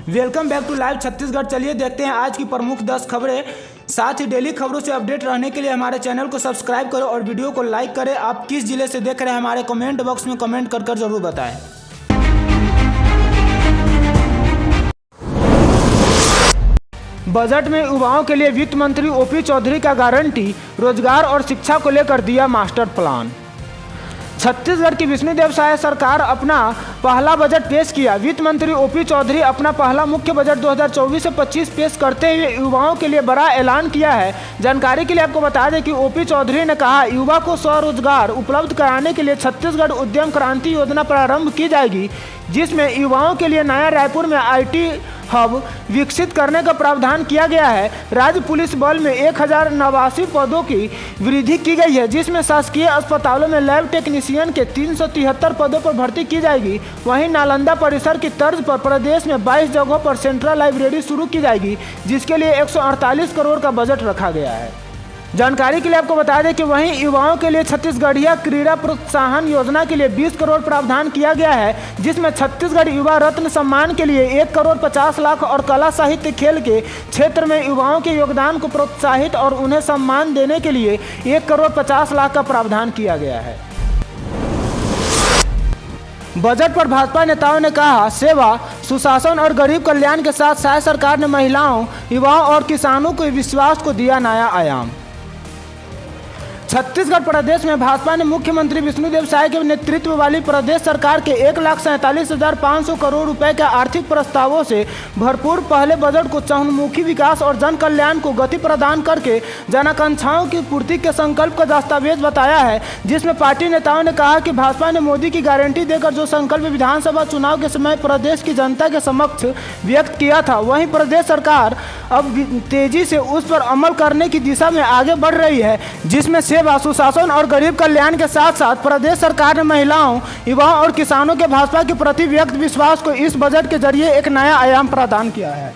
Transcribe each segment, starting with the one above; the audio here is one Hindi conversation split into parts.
Welcome back to live Chhattisgarh. चलिए देखते हैं आज की प्रमुख 10 खबरें। साथ ही डेली खबरों से अपडेट रहने के लिए हमारे चैनल को सब्सक्राइब करें और वीडियो को लाइक करें। आप किस जिले से देख रहे हैं हमारे कमेंट बॉक्स में कमेंट कर जरूर बताएं। बजट में युवाओं के लिए वित्त मंत्री ओपी चौधरी का गारंटी, रोजगार और शिक्षा को लेकर दिया मास्टर प्लान। छत्तीसगढ़ की विष्णुदेव साय सरकार अपना पहला बजट पेश किया। वित्त मंत्री ओपी चौधरी अपना पहला मुख्य बजट 2024 से 25 पेश करते हुए युवाओं के लिए बड़ा ऐलान किया है। जानकारी के लिए आपको बता दें कि ओपी चौधरी ने कहा, युवा को स्वरोजगार उपलब्ध कराने के लिए छत्तीसगढ़ उद्यम क्रांति योजना प्रारंभ की जाएगी, जिसमें युवाओं के लिए नया रायपुर में IT हब विकसित करने का प्रावधान किया गया है। राज्य पुलिस बल में 1089 पदों की वृद्धि की गई है, जिसमें शासकीय अस्पतालों में लैब टेक्नीशियन के 373 पदों पर भर्ती की जाएगी। वहीं नालंदा परिसर की तर्ज पर प्रदेश में 22 जगहों पर सेंट्रल लाइब्रेरी शुरू की जाएगी, जिसके लिए 148 करोड़ का बजट रखा गया है। जानकारी के लिए आपको बता दें कि वहीं युवाओं के लिए छत्तीसगढ़िया क्रीड़ा प्रोत्साहन योजना के लिए 20 करोड़ प्रावधान किया गया है, जिसमें छत्तीसगढ़ युवा रत्न सम्मान के लिए 1 करोड़ 50 लाख और कला साहित्य खेल के क्षेत्र में युवाओं के योगदान को प्रोत्साहित और उन्हें सम्मान देने के लिए 1 करोड़ 50 लाख का प्रावधान किया गया है। बजट पर भाजपा नेताओं ने कहा, सेवा, सुशासन और गरीब कल्याण के साथ साथ सरकार ने महिलाओं, युवाओं और किसानों के विश्वास को दिया नया आयाम। छत्तीसगढ़ प्रदेश में भाजपा ने मुख्यमंत्री विष्णुदेव साय के नेतृत्व वाली प्रदेश सरकार के 1,47,500 करोड़ रुपए के आर्थिक प्रस्तावों से भरपूर पहले बजट को चहुमुखी विकास और जन कल्याण को गति प्रदान करके जनाकांक्षाओं की पूर्ति के संकल्प का दस्तावेज बताया है, जिसमें पार्टी नेताओं ने कहा कि भाजपा ने मोदी की गारंटी देकर जो संकल्प विधानसभा चुनाव के समय प्रदेश की जनता के समक्ष व्यक्त किया था, वहीं प्रदेश सरकार अब तेजी से उस पर अमल करने की दिशा में आगे बढ़ रही है, जिसमें सेवा, सुशासन और गरीब कल्याण के साथ साथ प्रदेश सरकार ने महिलाओं, युवाओं और किसानों के भाजपा के प्रति व्यक्त विश्वास को इस बजट के जरिए एक नया आयाम प्रदान किया है।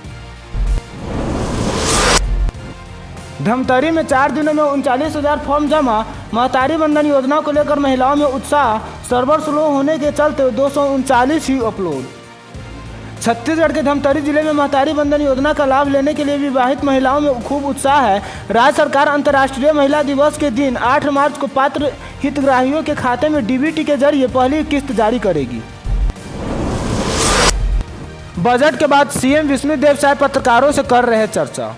धमतरी में 4 दिनों में 39,000 फॉर्म जमा। महतारी बंधन योजना को लेकर महिलाओं में उत्साह। सर्वर स्लो होने के चलते 239 ही अपलोड। छत्तीसगढ़ के धमतरी जिले में महतारी बंधन योजना का लाभ लेने के लिए विवाहित महिलाओं में खूब उत्साह है। राज्य सरकार अंतर्राष्ट्रीय महिला दिवस के दिन 8 मार्च को पात्र हितग्राहियों के खाते में DBT के जरिए पहली किस्त जारी करेगी। बजट के बाद CM विष्णुदेव साय पत्रकारों से कर रहे चर्चा।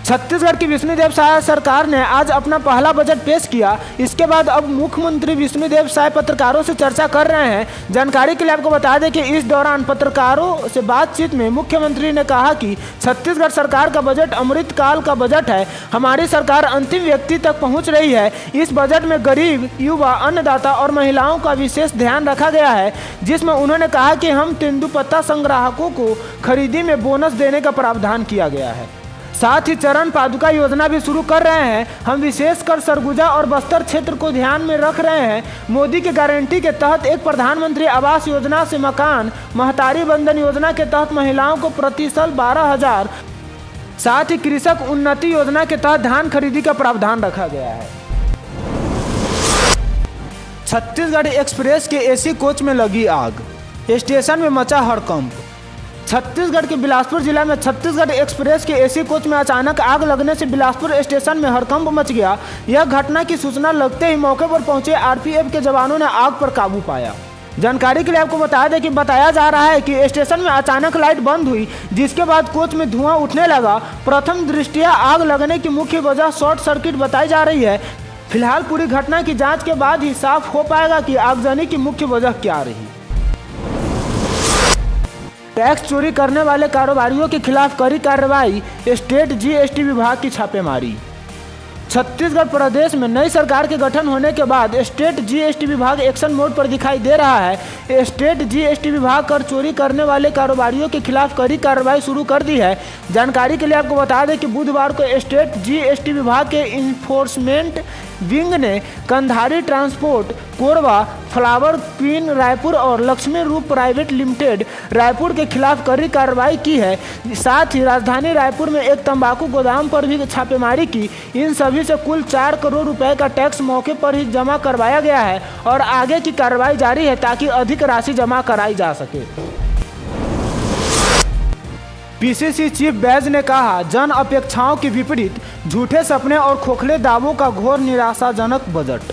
छत्तीसगढ़ की विष्णुदेव साय सरकार ने आज अपना पहला बजट पेश किया। इसके बाद अब मुख्यमंत्री विष्णुदेव साय पत्रकारों से चर्चा कर रहे हैं। जानकारी के लिए आपको बता दें कि इस दौरान पत्रकारों से बातचीत में मुख्यमंत्री ने कहा कि छत्तीसगढ़ सरकार का बजट अमृत काल का बजट है। हमारी सरकार अंतिम व्यक्ति तक पहुंच रही है। इस बजट में गरीब, युवा, अन्नदाता और महिलाओं का विशेष ध्यान रखा गया है, जिसमें उन्होंने कहा कि हम तेंदुपत्ता संग्राहकों को खरीदी में बोनस देने का प्रावधान किया गया है। साथ ही चरण पादुका योजना भी शुरू कर रहे हैं। हम विशेषकर सरगुजा और बस्तर क्षेत्र को ध्यान में रख रहे हैं। मोदी की गारंटी के तहत एक प्रधानमंत्री आवास योजना से मकान, महतारी बंधन योजना के तहत महिलाओं को प्रति साल 12,000, साथ ही कृषक उन्नति योजना के तहत धान खरीदी का प्रावधान रखा गया है। छत्तीसगढ़ एक्सप्रेस के AC कोच में लगी आग, स्टेशन में मचा हड़कंप। छत्तीसगढ़ के बिलासपुर जिला में छत्तीसगढ़ एक्सप्रेस के AC कोच में अचानक आग लगने से बिलासपुर स्टेशन में हड़कंप मच गया। यह घटना की सूचना लगते ही मौके पर पहुंचे RPF के जवानों ने आग पर काबू पाया। जानकारी के लिए आपको बता दें कि बताया जा रहा है कि स्टेशन में अचानक लाइट बंद हुई, जिसके बाद कोच में धुआं उठने लगा। प्रथम दृष्टया आग लगने की मुख्य वजह शॉर्ट सर्किट बताई जा रही है। फिलहाल पूरी घटना की जाँच के बाद ही साफ हो पाएगा कि आगजनी की मुख्य वजह क्या रही। टैक्स चोरी करने वाले कारोबारियों के खिलाफ कड़ी कार्रवाई। स्टेट GST विभाग की छापेमारी। छत्तीसगढ़ प्रदेश में नई सरकार के गठन होने के बाद स्टेट GST विभाग एक्शन मोड पर दिखाई दे रहा है। स्टेट GST विभाग कर चोरी करने वाले कारोबारियों के खिलाफ कड़ी कार्रवाई शुरू कर दी है। जानकारी के लिए आपको बता दें कि बुधवार को स्टेट GST विभाग के इन्फोर्समेंट विंग ने Kandhari transport, Korba, flower queen Raipur और लक्ष्मी रूप प्राइवेट लिमिटेड रायपुर के खिलाफ कड़ी कार्रवाई की है। साथ ही राजधानी रायपुर में एक तंबाकू गोदाम पर भी छापेमारी की। इन सभी से कुल 4 करोड़ रुपए का टैक्स मौके पर ही जमा करवाया गया है और आगे की कार्रवाई जारी है ताकि अधिक राशि जमा कराई जा सके। पीसीसी चीफ बैज ने कहा, जन अपेक्षाओं के विपरीत झूठे सपने और खोखले दावों का घोर निराशाजनक बजट।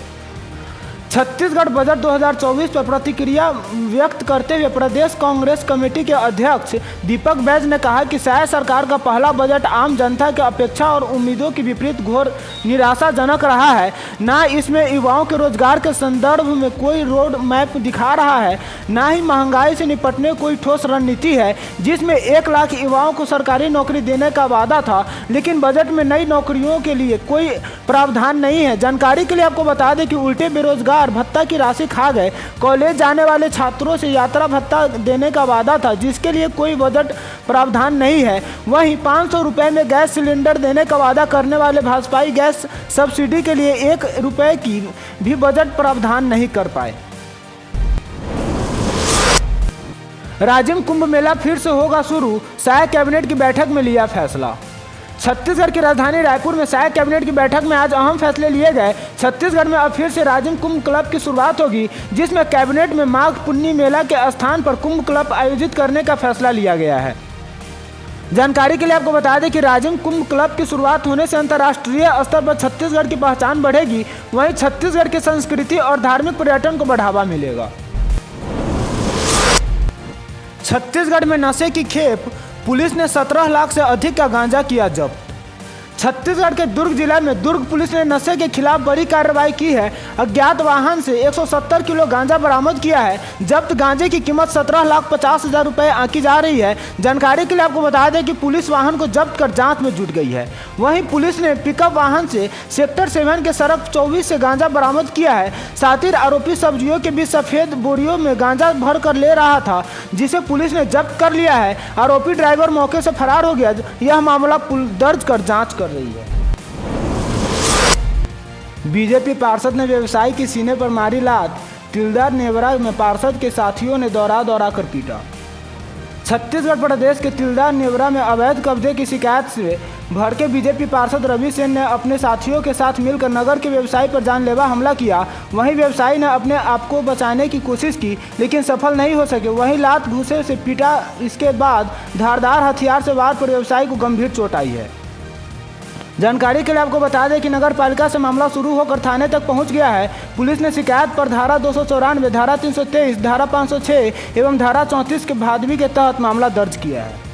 छत्तीसगढ़ बजट 2024 पर प्रतिक्रिया व्यक्त करते हुए प्रदेश कांग्रेस कमेटी के अध्यक्ष दीपक बैज ने कहा कि शायद सरकार का पहला बजट आम जनता की अपेक्षा और उम्मीदों के विपरीत घोर निराशाजनक रहा है। ना इसमें युवाओं के रोजगार के संदर्भ में कोई रोड मैप दिखा रहा है, ना ही महंगाई से निपटने कोई ठोस रणनीति है, जिसमें 1 लाख युवाओं को सरकारी नौकरी देने का वादा था, लेकिन बजट में नई नौकरियों के लिए कोई प्रावधान नहीं है। जानकारी के लिए आपको बता दें कि उल्टे बेरोजगार भत्ता की राशि खा गए। कॉलेज जाने वाले छात्रों से यात्रा भत्ता देने का वादा था, जिसके लिए कोई बजट प्रावधान नहीं है। वहीं 500 रुपये में गैस सिलेंडर देने का वादा करने वाले भाजपाई गैस सब्सिडी के लिए 1 रुपये की भी बजट प्रावधान नहीं कर पाए। राजिम कुंभ मेला फिर से होगा शुरू, शाह कैबिनेट की बैठक में लिया फैसला। छत्तीसगढ़ की राजधानी रायपुर में शाह कैबिनेट की बैठक में आज अहम फैसले लिए गए। छत्तीसगढ़ में अब फिर से राजिम कुंभ क्लब की शुरुआत होगी, जिसमें कैबिनेट में माघ पुन्नी मेला के स्थान पर कुंभ क्लब आयोजित करने का फैसला लिया गया है। जानकारी के लिए आपको बता दें कि राजिम कुंभ क्लब की शुरुआत होने से अंतर्राष्ट्रीय स्तर पर छत्तीसगढ़ की पहचान बढ़ेगी, वहीं छत्तीसगढ़ की संस्कृति और धार्मिक पर्यटन को बढ़ावा मिलेगा। छत्तीसगढ़ में नशे की खेप, पुलिस ने 17 लाख से अधिक का गांजा किया जब्त। छत्तीसगढ़ के दुर्ग जिला में दुर्ग पुलिस ने नशे के खिलाफ बड़ी कार्रवाई की है। अज्ञात वाहन से 170 किलो गांजा बरामद किया है। जब्त गांजे की कीमत 17,50,000 रुपये आंकी जा रही है। जानकारी के लिए आपको बता दें कि पुलिस वाहन को जब्त कर जांच में जुट गई है। वहीं पुलिस ने पिकअप वाहन से सेक्टर 7 के सड़क 24 से गांजा बरामद किया है। साथ ही आरोपी सब्जियों के बीच सफेद बोरियों में गांजा भर कर ले रहा था, जिसे पुलिस ने जब्त कर लिया है। आरोपी ड्राइवर मौके से फरार हो गया। यह मामला दर्ज कर जाँच कर रही है। बीजेपी पार्षद ने व्यवसायी की सीने पर मारी लात, तिलदार नेवरा में पार्षद के साथियों ने दौड़ा कर पीटा। छत्तीसगढ़ प्रदेश के तिलदार नेवरा में अवैध कब्जे की शिकायत से भड़के बीजेपी पार्षद रवि सेन ने अपने साथियों के साथ मिलकर नगर के व्यवसायी पर जानलेवा हमला किया। वहीं व्यवसायी ने अपने आप को बचाने की कोशिश की, लेकिन सफल नहीं हो सके। वहीं लात घूंसे से पीटा। इसके बाद धारदार हथियार से वार पर व्यवसायी को गंभीर चोट आई है। जानकारी के लिए आपको बता दें कि नगर पालिका से मामला शुरू होकर थाने तक पहुंच गया है। पुलिस ने शिकायत पर धारा 294, धारा 323, धारा 506 एवं धारा 34 के भादवी के तहत मामला दर्ज किया है।